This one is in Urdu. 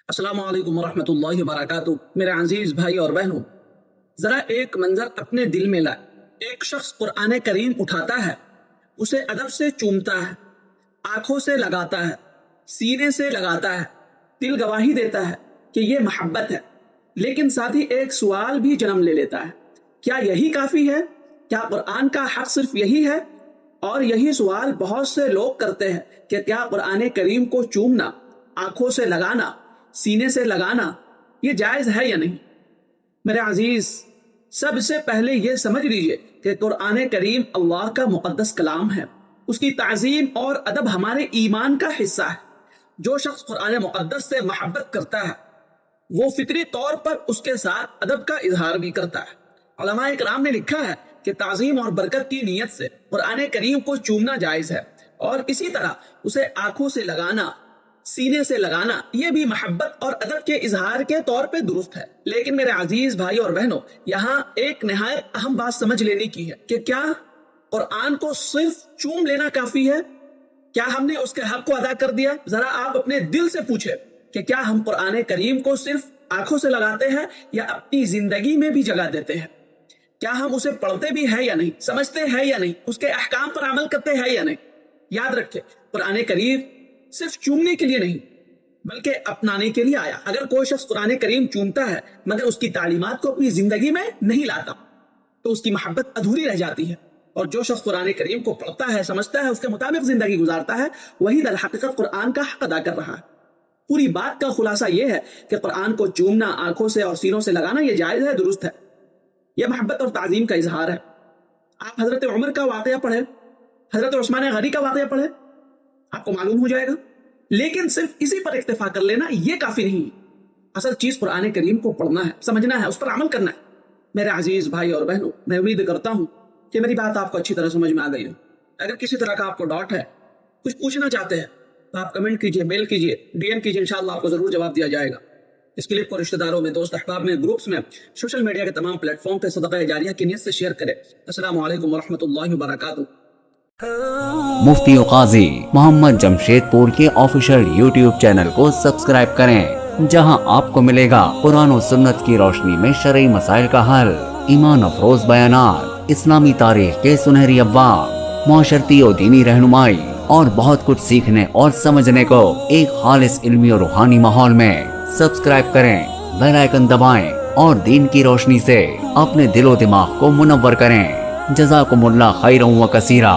السلام علیکم ورحمۃ اللہ وبرکاتہ۔ میرے عزیز بھائی اور بہنوں، ذرا ایک منظر اپنے دل میں لائے۔ ایک شخص قرآن کریم اٹھاتا ہے، اسے ادب سے چومتا ہے، آنکھوں سے لگاتا ہے، سینے سے لگاتا ہے، دل گواہی دیتا ہے کہ یہ محبت ہے، لیکن ساتھ ہی ایک سوال بھی جنم لے لیتا ہے، کیا یہی کافی ہے؟ کیا قرآن کا حق صرف یہی ہے؟ اور یہی سوال بہت سے لوگ کرتے ہیں کہ کیا قرآن کریم کو چومنا، آنکھوں سے لگانا، سینے سے لگانا یہ جائز ہے یا نہیں؟ میرے عزیز، سب سے پہلے یہ سمجھ لیجئے کہ قرآن کریم اللہ کا مقدس کلام ہے، اس کی تعظیم اور ادب ہمارے ایمان کا حصہ ہے۔ جو شخص قرآن مقدس سے محبت کرتا ہے وہ فطری طور پر اس کے ساتھ ادب کا اظہار بھی کرتا ہے۔ علماء کرام نے لکھا ہے کہ تعظیم اور برکت کی نیت سے قرآن کریم کو چومنا جائز ہے، اور اسی طرح اسے آنکھوں سے لگانا، سینے سے لگانا یہ بھی محبت اور ادب کے اظہار کے طور پہ درست ہے۔ لیکن میرے عزیز بھائی اور بہنوں، یہاں ایک نہایت اہم بات سمجھ لینے کی ہے کہ کیا قرآن کو صرف چوم لینا کافی ہے؟ کیا ہم نے اس کے حق کو ادا کر دیا؟ ذرا آپ اپنے دل سے پوچھیں کہ کیا ہم قرآن کریم کو صرف آنکھوں سے لگاتے ہیں یا اپنی زندگی میں بھی جگہ دیتے ہیں؟ کیا ہم اسے پڑھتے بھی ہیں یا نہیں، سمجھتے ہیں یا نہیں، اس کے احکام پر عمل کرتے ہیں یا نہیں؟ یاد رکھیں، قرآن کریم صرف چومنے کے لیے نہیں بلکہ اپنانے کے لیے آیا۔ اگر کوئی شخص قرآن کریم چومتا ہے مگر اس کی تعلیمات کو اپنی زندگی میں نہیں لاتا تو اس کی محبت ادھوری رہ جاتی ہے، اور جو شخص قرآن کریم کو پڑھتا ہے، سمجھتا ہے، اس کے مطابق زندگی گزارتا ہے، وہی در حقیقت قرآن کا حق ادا کر رہا ہے۔ پوری بات کا خلاصہ یہ ہے کہ قرآن کو چومنا، آنکھوں سے اور سینوں سے لگانا یہ جائز ہے، درست ہے، یہ محبت اور تعظیم کا اظہار ہے۔ آپ حضرت عمر کا واقعہ پڑھیں، حضرت عثمان غنی کا واقعہ پڑھیں، آپ کو معلوم ہو جائے گا۔ لیکن صرف اسی پر اکتفا کر لینا یہ کافی نہیں، اصل چیز قرآن کریم کو پڑھنا ہے، سمجھنا ہے، اس پر عمل کرنا ہے۔ میرے عزیز بھائی اور بہنوں، میں امید کرتا ہوں کہ میری بات آپ کو اچھی طرح سمجھ میں آ گئی ہو۔ اگر کسی طرح کا آپ کو ڈاؤٹ ہے، کچھ پوچھنا چاہتے ہیں تو آپ کمنٹ کیجئے، میل کیجئے، ڈی ایم کیجئے، انشاءاللہ آپ کو ضرور جواب دیا جائے گا۔ اس کلپ کو رشتہ داروں میں، دوست احباب میں، گروپس میں، سوشل میڈیا کے تمام پلیٹ فارم پہ صدقہ جاریہ کی نیت سے شیئر کریں۔ السلام علیکم ورحمۃ اللہ وبرکاتہ۔ مفتی قاضی محمد جمشید پور کے آفیشیل یوٹیوب چینل کو سبسکرائب کریں، جہاں آپ کو ملے گا قرآن و سنت کی روشنی میں شرعی مسائل کا حل، ایمان افروز بیانات، اسلامی تاریخ کے سنہری ابواب، معاشرتی و دینی رہنمائی اور بہت کچھ سیکھنے اور سمجھنے کو ایک خالص علمی اور روحانی ماحول میں۔ سبسکرائب کریں، بیل آئیکن دبائیں اور دین کی روشنی سے اپنے دل و دماغ کو منور کریں۔ جزاکم اللہ خیرا و کثیرا۔